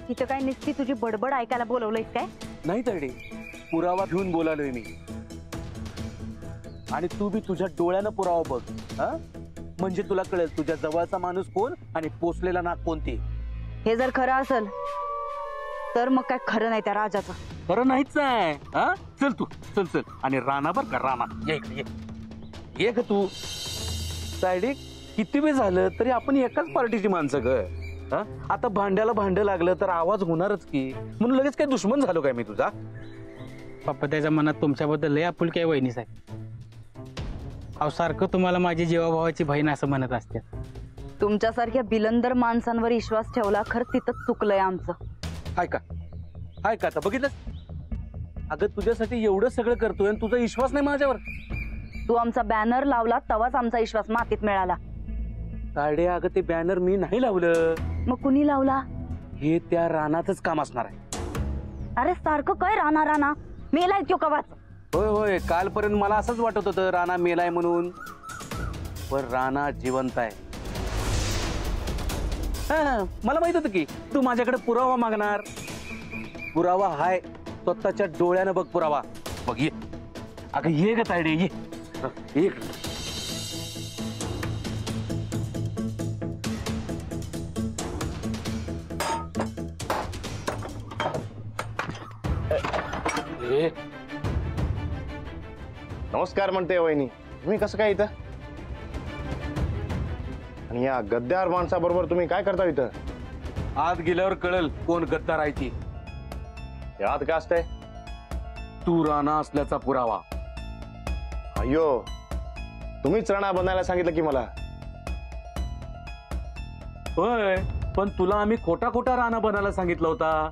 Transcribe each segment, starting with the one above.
तिथं काय नुसती तुझी बडबड ऐकायला बोलवलंयस काय? नाही तायडे, पुरावा घेऊन बोलालोय मी. आणि तू बी तुझ्या डोळ्यानं पुरावा बघ. हा, म्हणजे तुला कळेल तुझ्या जवळचा माणूस कोण आणि पोचलेला नाक कोणती. हे जर खरं असेल तर मग काय खरं नाही त्या राजाचं. खरं नाहीच आहे. हा, चल तू, चल चल. आणि राणा बर का, राणा ये इकडे, ये का तू. तायडे, किती वेळ झालं तरी आपण एकाच पार्टीची माणसं ग. हा, आता भांड्याला भांडं लागलं तर आवाज होणारच की. म्हणून लगेच काय दुश्मन झालो काय मी तुझा? पप्पा त्याच्या मनात तुमच्याबद्दल लय आपुलकी आहे वहिनी साहेब. अहो सारखं तुम्हाला माझी जीवाभावाची बहीण असं म्हणत असते. तुमच्यासारख्या बिलंदर माणसांवर विश्वास ठेवला खरं तिथंच चुकलंय आमचं. हाय का, हाय का, आता बघितलंस. अगं तुझ्यासाठी एवढं सगळं करतोय आणि तुझा विश्वास नाही माझ्यावर. तू आमचा बॅनर लावला तेव्हाच आमचा विश्वास मातीत मिळाला. तायडे, अगं ते बॅनर मी नाही लावलं. मग कुणी लावला? हे त्या रानातच काम असणार आहे. अरे सारखं काय राणा राणा, मेलाय तो कवाच. होय होय, कालपर्यंत मला असंच वाटत होतं राणा मेलाय म्हणून, पण राणा जिवंत आहे. मला माहित होतं की तू माझ्याकडे पुरावा मागणार. पुरावा हाय, स्वतःच्या डोळ्यानं बघ पुरावा. बघ ये, अगं ये ग तायडे, ये एक. नमस्कार म्हणते वहिनी, तुम्ही कसं काय इथं? आणि या गद्दार माणसाबरोबर तुम्ही काय करता इथं? आत गेल्यावर कळल कोण गद्दार आहे ती. आत काय असतंय? तू राणा असल्याचा पुरावा. अय्यो, तुम्हीच राणा बनायला सांगितलं की मला. होय, पण तुला आम्ही खोटा खोटा राणा बनायला सांगितलं होता.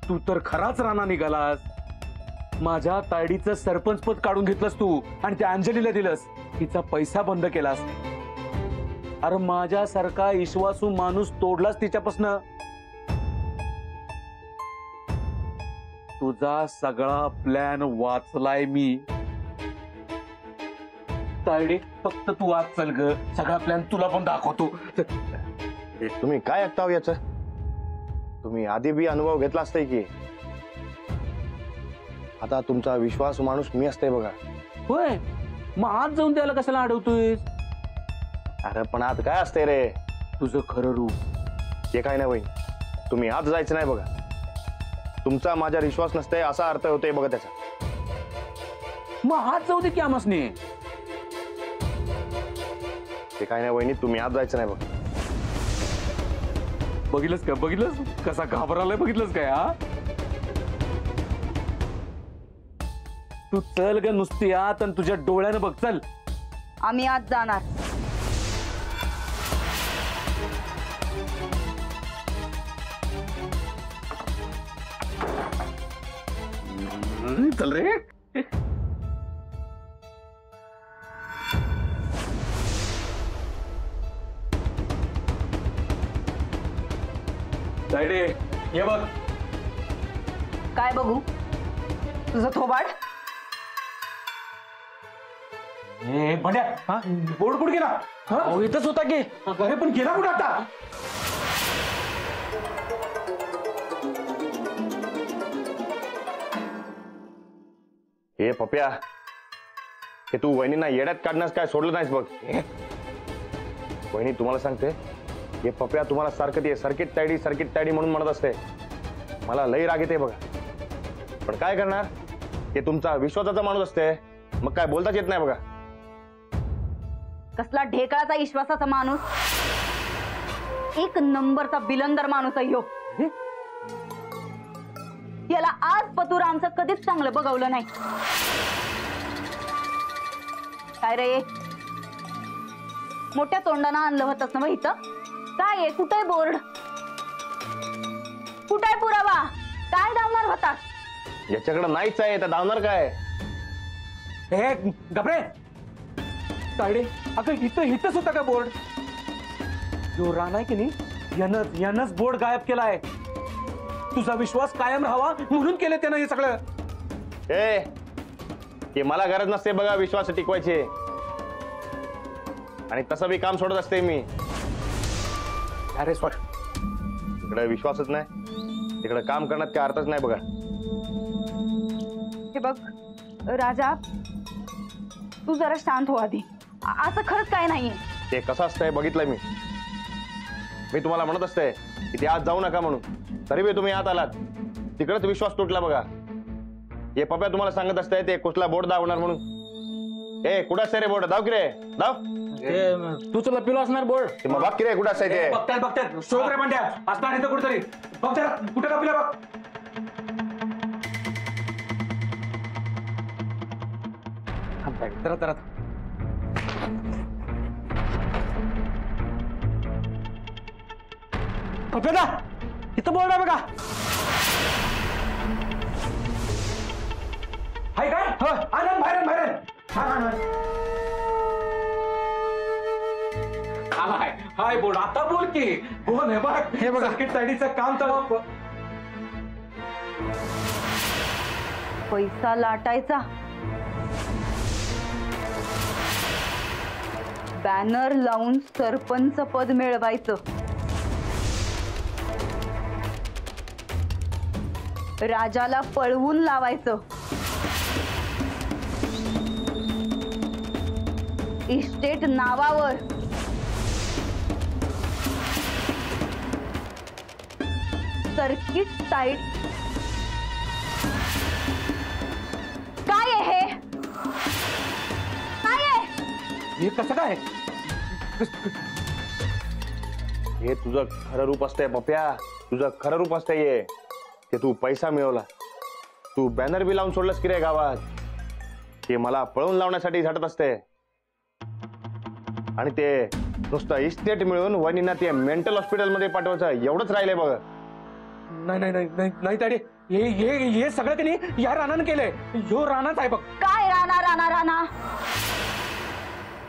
तू तर खराच राणा निघालास. माझ्या तायडीचं सरपंच पद काढून घेतलंस तू आणि त्या अंजलीला दिलंस. तिचा पैसा बंद केलास. अरे माझ्यासारखा विश्वासू माणूस तोडलास तिच्यापासनं. तुझा सगळा प्लॅन वाचलाय मी. तायडे, फक्त तू आज चल ग, सगळा प्लॅन तुला पण दाखवतो. तुम्ही काय ऐकता याच? तुम्ही आधी बी अनुभव घेतला असताय की. आता तुमचा विश्वास माणूस मी असते बघा. होय, मग आज जाऊन त्याला कशाला अडवतोयस? अरे पण आज काय असतंय रे तुझं खरं रूप? हे काय नाही वहिनी, तुम्ही आज जायचं नाही बघा. तुमचा माझ्यावर विश्वास नसतंय असा अर्थ होतोय बघा त्याचा. मग आज जाऊ दे की आमसने. ते काय नाही वहिनी, तुम्ही आज जायचं नाही बघा. बघितलंस का, बघितलंस कसा घाबरालाय, बघितलंस काय? हा, तू चल ग नुसती आत आणि तुझ्या डोळ्यानं बघ. चल. आम्ही आज जाणार. चल रे. तायडे, ये बघ. काय बघू? तुझं थोबाड. बंड्या, बोर्ड कुठे गेला? इथंच होता की. अरे पण गेला कुठे आता? हे पप्या, हे तू वहिनींना येड्यात काढण्यास काय सोडलं नाहीस बघ. वहिनी तुम्हाला सांगते, हे पप्या तुम्हाला सारखं ते सर्किट तायडी म्हणून म्हणत असते. मला लई राग येते बघा. पण काय करणार, हे तुमचा विश्वासाचा माणूस असते, मग काय बोलताच येत नाही बघा. कसला ढेकळाचा विश्वासाचा माणूस, एक नंबरचा बिलंदर माणूस आहे ह्यो. याला आज पतूर आमचं कधीच चांगलं बघवलं नाही. काय रे, मोठ्या तोंडानं आणलं होतंस ना इथं? काय आहे, कुठे बोर्ड, कुठे पुरावा, काय धावणार होता? याच्याकडे नाहीच आहे तर धावणार काय? हे गबरे, तायडे, अगं इथंच होता का बोर्ड? जो राणा आहे की नाही, यानंच बोर्ड गायब केलाय. तुझा विश्वास कायम राहावा म्हणून केलं त्यानं हे सगळं. हे मला गरज नसते बघा विश्वास टिकवायची. आणि तसं बी काम सोडत असते मी. अरे सॉरी, इकडे विश्वासच नाही. तिकडे काम करण्यात काय अर्थच नाही बघा. हे बघ राजा, तू जरा शांत हो आधी. असं खरंच काय नाहीये. ते कसं असतंय बघितलंय मी तुम्हाला म्हणत असते की ते आज जाऊ नका म्हणून, तरी बी तुम्ही आत आलात. तिकडेच विश्वास तुटला बघा. हे पप्या तुम्हाला सांगत असते ते कुठला बोर्ड दावणार म्हणून. ए कुठं असते रे बोर्ड, दाव की रे दाव. तू तुला पिलो असणार बोर्ड. ते मग बघ की रे कुठं असते ते. बघतात शोध रे म्हणत्या असणार इथं कुठेतरी. बघतात कुठं का पिला बघ. जरा पप्या इथं बोर्ड आहे बघा. हाय काय आनंद बाहेर हाय हाय बोर्ड. आता बोल की कोण आहे बघ. हे बघा. सर्किट साईडीचं काम तर पैसा लाटायचा, बॅनर लावून सरपंच पद मिळवायचं, राजाला पळवून लावायचं, इस्टेट नावावर, सर्किट साईड. काय आहे हे? काय आहे? हे कसं काय. हे तुझं खरं रूप असतंय पप्या, तुझं खरं रूप असतंय हे. ते तू पैसा मिळवला, तू बॅनर बी लावून सोडलंस की रे गावात. ते मला पळवून लावण्यासाठी झटत असते. आणि ते नुसतं इस्टेट मिळून वहिनींना ते मेंटल हॉस्पिटल मध्ये पाठवायचं एवढंच राहिलंय बघ. नाही ताडे, हे सगळं त्यांनी या रानानं केलंय. ह्यो रानाच आहे बघ. काय राणा राणा राणा?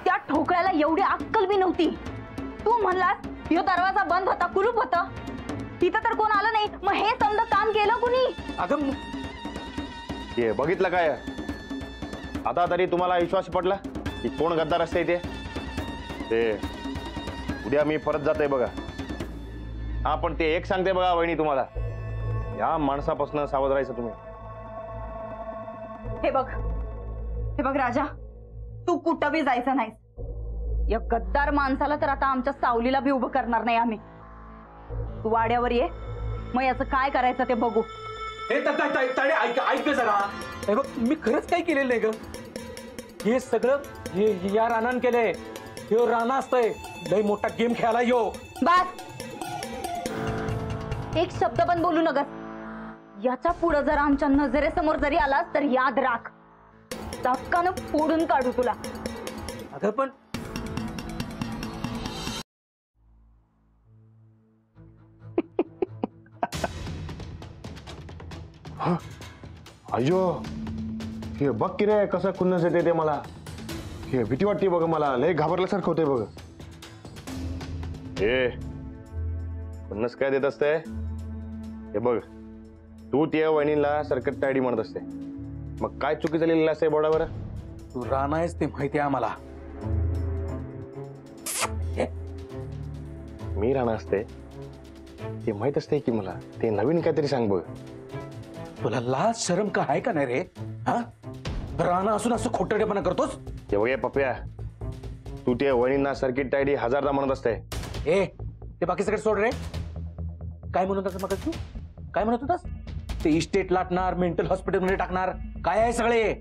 त्या ठोकळ्याला एवढी अक्कल बी नव्हती. तू म्हणलास ह्यो दरवाजा बंद होता, कुलूप होता, तिथं तर कोण आलं नाही, मग हे समजा काम केलं कुणी? अगं हे बघितलं काय, आता तरी तुम्हाला विश्वास पडला की कोण गद्दार असते ते. उद्या मी परत जातोय बघा. हा पण ते एक सांगते बघा वहिनी तुम्हाला, या माणसापासून सावध राहायचं तुम्ही. हे बघ राजा, तू कुठं बी जायचं नाही. या गद्दार माणसाला तर आता आमच्या सावलीला बी उभं करणार नाही आम्ही. तू वाड्यावर ये, मग याचं काय करायचं ते बघू. हे ताडे ऐक जरा. हे बघ मी खरंच काही केलेलं नाही ग. हे सगळं हे या रानानं केलंय. ह्यो राणा असतंय, लय मोठा गेम खेळायला यो. बस, एक शब्द पण बोलू नका. याच्या पुढे जर आमच्या नजरेसमोर जरी आलास तर याद राख, धक्कानं फोडून काढू तुला. अगं पण अयो हे बघ की रे कसं खुन्नस येते ते मला. हे भीती वाटते बघ मला, लय घाबरल्यासारखं होतंय बघ. हे खुन्नस काय देत असते हे बघ. तू त्या वहिनीला सर्किट टायडी म्हणत असते, मग काय चुकी झालेली असते बोर्डावर? तू राणा आहेस ते माहिती आहे आम्हाला. मी राणा असते ते माहित असते की मला. ते नवीन काहीतरी सांग बघ. तुला लाज शरम का आहे का नाही रे? हा, राणा असून असं खोटडेपणा करतोस. ते बघ पप्या, तू त्या वहिनींना सर्किट टायडी 1000दा म्हणत असते. ए ते बाकी सगळं सोड रे. काय म्हणत होतास मग तू? काय म्हणत होतास? ते इस्टेट लाटणार, मेंटल हॉस्पिटल मध्ये टाकणार, काय आहे सगळे?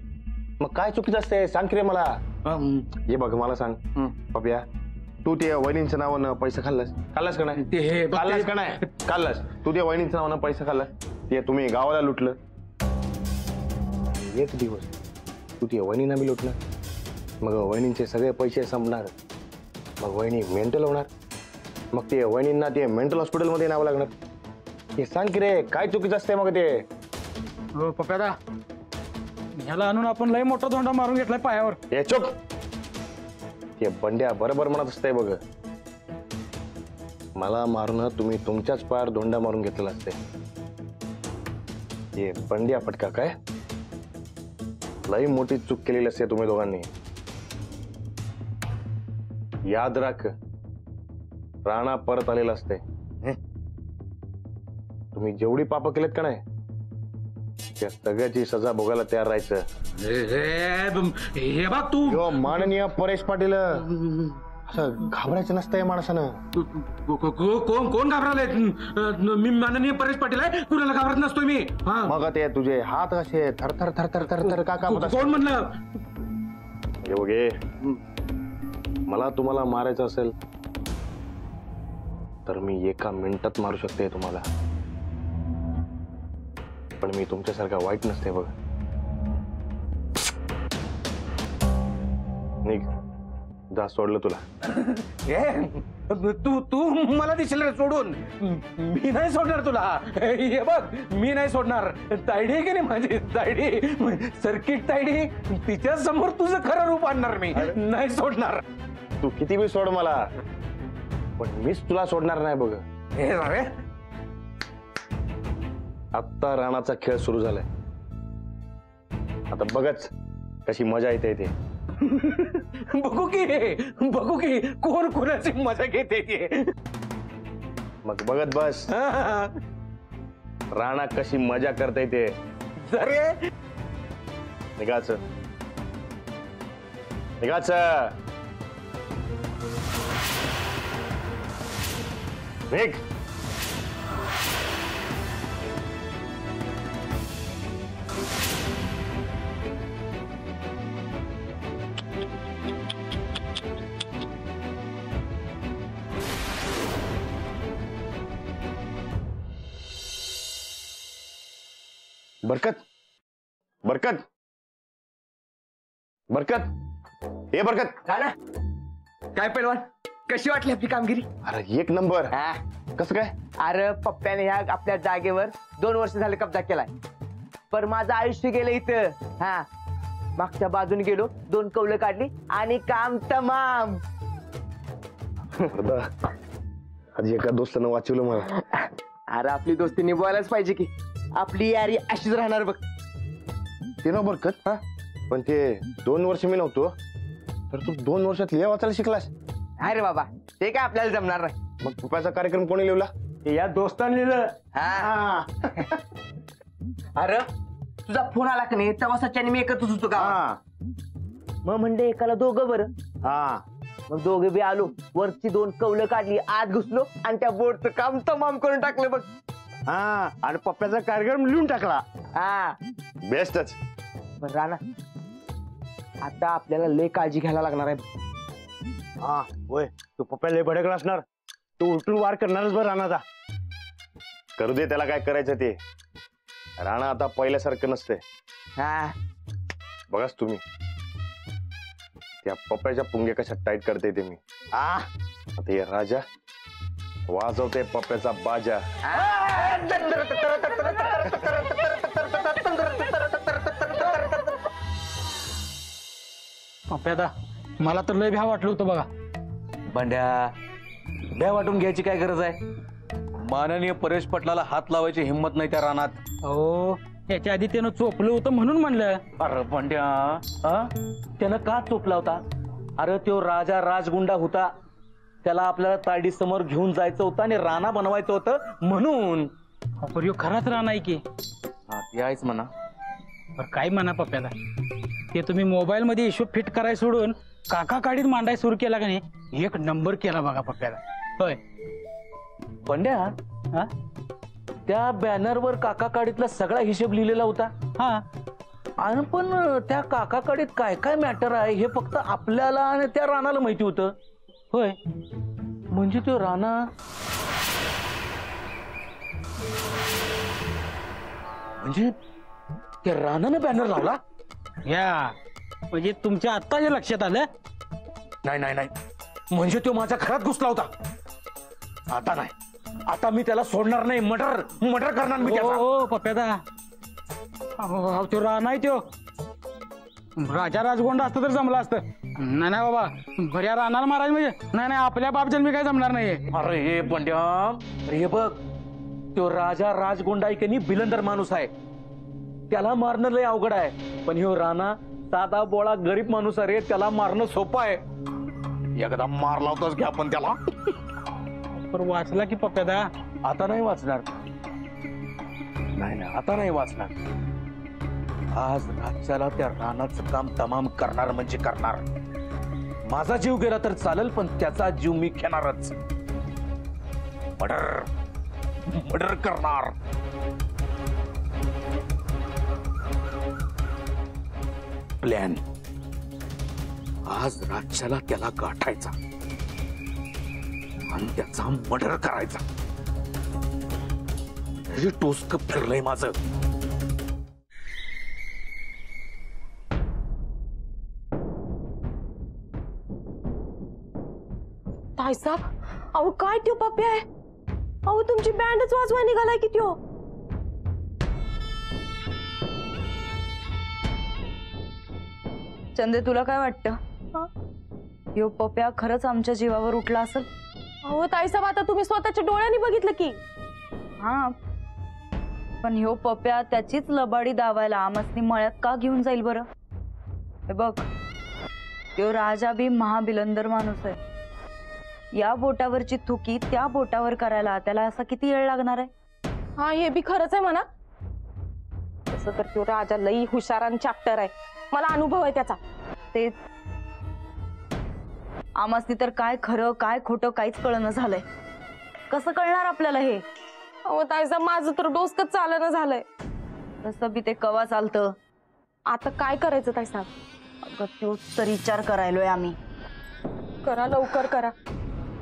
मग काय चुकीचं असते सांग की रे मला. हे बघ मला सांग पप्या, तू त्या वहिनींच्या नावानं पैसा खाल्लास का नाही? ते हे बघ, खाल्लास का नाही? खाल्लास. तू त्या वहिनींच्या नावानं पैसा खाल्लास, ते तुम्ही गावाला लुटलं. एक दिवस तू त्या वहिनींना बी लुटलं, मग वहिनींचे सगळे पैसे संपणार, मग वहिनी मेंटल होणार, मग ते वहिनींना ते मेंटल हॉस्पिटलमध्ये न्यावं लागणार. हे सांग की रे काय चुकीचं असते मग ते? हो पप्यादा, ह्याला आणून आपण लय मोठा धोंडा मारून घेतलाय पायावर. हे चुप. ते बंड्या बरोबर म्हणत असते बघ, मला मारून तुम्ही तुमच्याच पायावर धोंडा मारून घेतलेला असते. हे बंड्या पटका काय लई मोठी चूक केलेली असते तुम्ही दोघांनी. याद राख, राणा परत आलेला असते. तुम्ही जेवढी पाप केलेत का नाही त्या सगळ्याची सजा भोगायला तयार राहायचं. हे बघ तू यो माननीय परेश पाटील असं घाबरायचं नसतंय माणसानं. कोण घाबरलाय? मी माननीय परेश पाटील आहे, कुणाला घाबरत नसतोय मी. मग ते तुझे हात कसे थरथर थरथर थरथर का कापत कोण म्हणलं? हे बघे, मला तुम्हाला मारायचं असेल तर मी एका मिनिटात मारू शकते तुम्हाला, पण मी तुमच्यासारखा वाईट नसते बघ. निघ जा, सोडलं तुला. तू मला दिसेल रे सोडून. मी नाही सोडणार तुला. हे बघ, मी नाही सोडणार. तायडी आहे की नाही माझी तायडी, सर्किट तायडी, तिच्या समोर तुझं खरं रूप आणणार मी. नाही सोडणार. तू किती बी सोड मला, पण मीच तुला सोडणार नाही बघ. हे अरे आत्ता राणाचा खेळ सुरू झालाय. आता बघच कशी मजा येते ते. बघू की कोण कोणाची मजा घेते ते. मग बघत बस राणा कशी मजा करता येते. अरे निघाच निघाच निघ. बरकत बरकत बरकत ए बरकत. काय पैलवान, कशी वाटली आपली कामगिरी? अरे एक नंबर. कसं काय? अरे पप्प्याने ह्या आपल्या जागेवर 2 वर्ष झाले कब्जा केलाय, पर माझं आयुष्य गेलं इथं. हा, मागच्या बाजूने गेलो, 2 कौलं काढली आणि काम तमाम. आज एका दोस्तानं वाचवलं मला. अरे आपली दोस्ती निभवायलाच पाहिजे की, आपली यारी अशीच राहणार बघ. ते ना बरकत. पण ते 2 वर्ष मी नव्हतो, तर तू 2 वर्षात लिहा वाचायला शिकलास. अरे बाबा, ते काय आपल्याला जमणार नाही. मग कृपाचा कार्यक्रम कोणी लिहिला? या दोस्ताने लिहिलं. हा. अरे तुझा फोन आला का नाही, तेव्हा सच्याने मी एकत्रच होतो का. मग म्हणले एकाला दोघं बरं. हा. मग दोघे बी आलो, वरची 2 कौलं काढली, आत घुसलो आणि त्या बोर्डचं काम तमाम करून टाकलं बघ. हा, आणि पप्प्याचा कार्यक्रम लिहून टाकला. हा बेस्टच. पण राणा, आता आपल्याला लय काळजी घ्यायला लागणार आहे. हा होय, तू पप्प्या लय भडकला असणार, तू उलटून वार करणारच बरं राणाचा. करू दे त्याला काय करायचं ते. राणा आता पहिल्यासारखं नसते. हा बघाच तुम्ही त्या पप्प्याच्या पुंग्या कशा टाईट करते ते मी. आता हे राजा वाजवते पप्प्याचा बाजा. पप्प्यादा, मला तर लय भ्या वाटलं होतं बघा. भांड्या, भ्या वाटून घ्यायची काय गरज आहे? माननीय परेश पाटलाला हात लावायची हिंमत नाही त्या रानात. हो, याच्या आधी त्यानं चोपलं होतं म्हणून म्हणलं. अरे भांड्या, त्यानं का चोपला होता? अरे तो राजा राजगुंडा होता, त्याला आपल्याला तायडी समोर घेऊन जायचं होतं आणि राणा बनवायचं होतं म्हणून. पर ह्यो खराच राहणार की. हा, ते आहेच म्हणा. पर काय म्हणा पप्प्याला, ते तुम्ही मोबाईल मध्ये हिशोब फिट करायला सोडून काका काढीत मांडाय सुरू केला का नाही, 1 नंबर केला बघा पप्प्याला. होय भांड्या, हा त्या बॅनरवर काका काडीतला सगळा हिशोब लिहिलेला होता. हा, आणि पण त्या काका काडीत काय काय मॅटर आहे हे फक्त आपल्याला आणि त्या राणाला माहिती होतं. होय. म्हणजे तो राणा म्हणजे त्या राणानं बॅनर लावला. या म्हणजे तुमच्या आत्ता जे लक्षात आलं. नाही नाही नाही, म्हणजे तो माझ्या घरात घुसला होता. आता नाही, आता मी त्याला सोडणार नाही. मर्डर मर्डर करणार मी त्याचा. हो पप्प्यादा, तो राणा आहे तो. राजा राजगोंडा असतं तर जमलं असतं. नाही नाही बाबा, भर्या राणाला मारायचं म्हणजे नाही नाही, आपल्या बाप जन्मी काय जमणार नाही. अरे हे पंड्या, अरे हे बघ, तो राजा राजगोंडा की नाही बिलंदर माणूस आहे, त्याला मारणं लय अवघड आहे. पण ह्यो राणा साधा बोळा गरीब माणूस आहे रे, त्याला मारणं सोपं आहे. एकदा मारला होताच घ्या आपण त्याला. पण वाचला की पप्प्यादा. आता नाही वाचणार. नाही नाही, आता नाही वाचणार. आज रातच्याला त्या रानाचं काम तमाम करणार म्हणजे करणार. माझा जीव गेला तर चालेल, पण त्याचा जीव मी घेणारच. मर्डर मर्डर करणार. प्लॅन, आज रातच्याला त्याला गाठायचा आणि त्याचा मर्डर करायचा. हे टोचक फिरलंय माझं. ताईसाब, अहो काय त्यो पप्प्या आहे? अहो तुमची बँडच वाजवा निघालाय की त्यो. चंदे, तुला काय वाटतं? यो पप्या खरंच आमच्या जीवावर उठला असेल? अहो ताईसाब, आता तुम्ही स्वतःच्या डोळ्यांनी बघितलं की. हा, पण ह्यो पप्या त्याचीच लबाडी दावायला आमसनी मळ्यात का घेऊन जाईल बरं? हे बघ, त्यो राजा बी महाबिलंदर माणूस आहे. या बोटावरची थुकी त्या बोटावर करायला त्याला असा किती वेळ लागणार आहे? हा, हे बी खरंच आहे म्हणा. तसं तर त्यो राजा लई हुशार आणि चॅप्टर आहे. मला अनुभव आहे त्याचा. तेच, आमसनी तर काय खरं काय खोटं काहीच कळणं झालंय. कसं कळणार आपल्याला हे? अहो ताईसाब, माझं तर डोसकच चालणं झालंय. तसं बी ते कवा चालतं. आता काय करायचं ताईसाब? अगं, तोच तर विचार करायलोय आम्ही. करा, लवकर करा.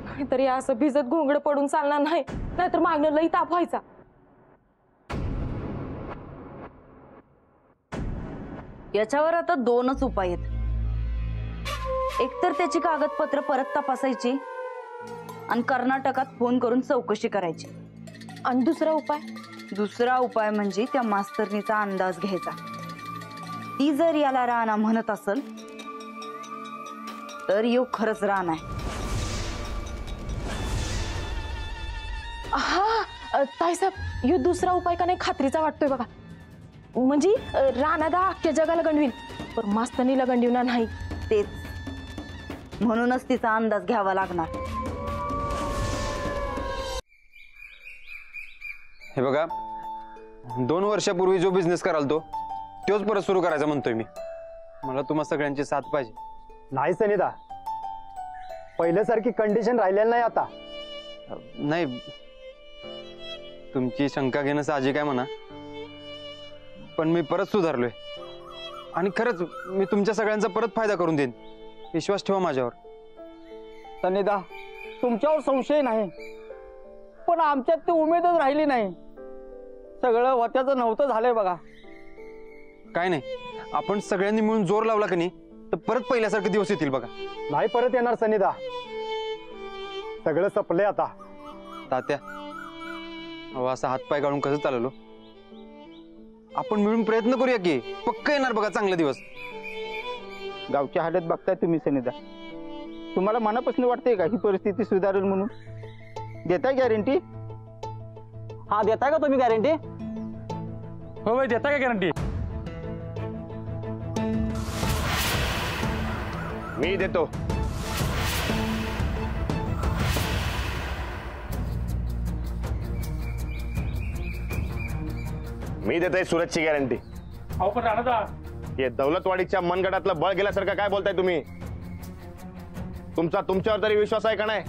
नाहीतरी असं भिजत घोंगड पडून चालणार नाही. नाहीतर मागणं लई ताप व्हायचा. याच्यावर आता दोनच उपाय आहेत. एक तर त्याची कागदपत्र परत तपासायची आणि कर्नाटकात फोन करून चौकशी करायची. आणि दुसरा उपाय? दुसरा उपाय म्हणजे त्या मास्तरनीचा अंदाज घ्यायचा. ती जर याला राणा म्हणत असेल तर यो खरंच रान आहे. हा ताईसाब, यो दुसरा उपाय का नाही खात्रीचा वाटतोय बघा. म्हणजे राणादा अख्ख्या जगाला गंडवील, पण मास्तनीला गंडविणार नाही. तेच, म्हणूनच तिचा अंदाज घ्यावा लागणार. हे बघा, 2 वर्षापूर्वी जो बिझनेस कराल तोच परत सुरू करायचा म्हणतोय मी. मला तुम्हा सगळ्यांची साथ पाहिजे. नाही सनिदा, पहिल्यासारखी कंडिशन राहिलेली नाही आता. नाही, तुमची शंका घेणं साहजिक आहे म्हणा, पण मी परत सुधारलोय आणि खरंच मी तुमच्या सगळ्यांचा परत फायदा करून देईन. विश्वास ठेवा माझ्यावर. सनिदा, तुमच्यावर संशय नाही, पण आमच्यात ती उमेदच राहिली नाही. सगळं होत्याचं नव्हतं झालंय बघा. काय नाही, आपण सगळ्यांनी मिळून जोर लावला की नाही तर परत पहिल्यासारखे दिवस येतील बघा. नाही परत येणार सनिदा, सगळं संपलंय आता. तात्या, अहो असं हातपाय काढून कसं चाललो? आपण मिळून प्रयत्न करूया की पक्क येणार बघा चांगले दिवस. गावची हालत बघताय तुम्ही सनिदा. तुम्हाला मनापासून वाटतंय का ही परिस्थिती सुधारेल म्हणून? देताय गॅरंटी? हा, देताय का तुम्ही गॅरंटी? हो भाई, देताय का गॅरंटी? मी देतो. मी देतोय सूरजची गॅरंटी. अहो पण राणादा, हे दौलतवाडीच्या मनगटातलं बळ गेल्यासारखं काय बोलताय तुम्ही? तुमच्यावर तरी विश्वास आहे का नाही?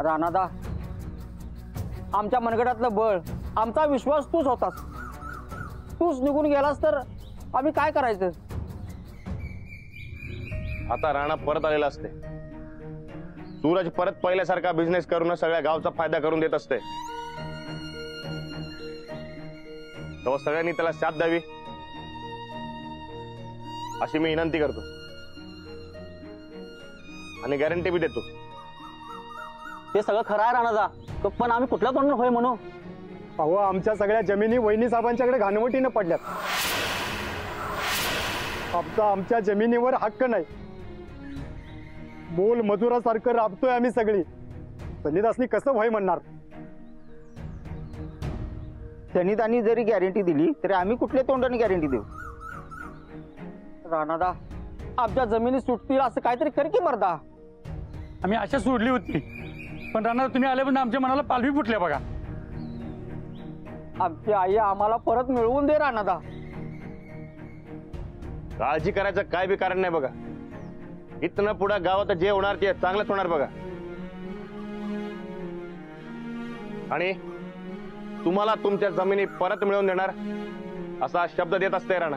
राणादा, आमच्या मनगटातलं बळ, आमचा विश्वास तूच होतास. तूच निघून गेलास तर आम्ही काय करायचं? आता राणा परत आलेला असते. सूरज परत पहिल्यासारखा बिझनेस करून सगळ्या गावचा फायदा करून देत असते. तेव्हा सगळ्यांनी त्याला साथ द्यावी अशी मी विनंती करतो आणि गॅरंटी बी देतो. ते सगळं खरं आहे राणादा, पण आम्ही कुठल्या तोंडाने होय म्हणू? अहो, आमच्या सगळ्या जमिनी वहिनी साहेबांच्याकडे घाणवटीनं पडल्यात. आमच्या जमिनीवर हक्क नाही. मोल मजुरासारखं राबतोय आम्ही सगळी. सनिदासनी कसं होय म्हणणार? सनिदानी जरी गॅरंटी दिली तरी आम्ही कुठल्या तोंडाने गॅरंटी देऊ? राणादा, आमच्या जमिनी सुटतील असं काहीतरी कर की मर्दा. आम्ही आशा सोडली होती, पण राणा तुम्ही आले पण आमच्या मनाला पालवी फुटल्या बघा. आमची आई आम्हाला परत मिळवून दे राणादा. काळजी करायचं काय बी कारण नाही बघा. इथनं पुढं गावात जे होणार ते चांगलंच होणार बघा. आणि तुम्हाला तुमच्या जमिनी परत मिळवून देणार असा शब्द देत असते राणा.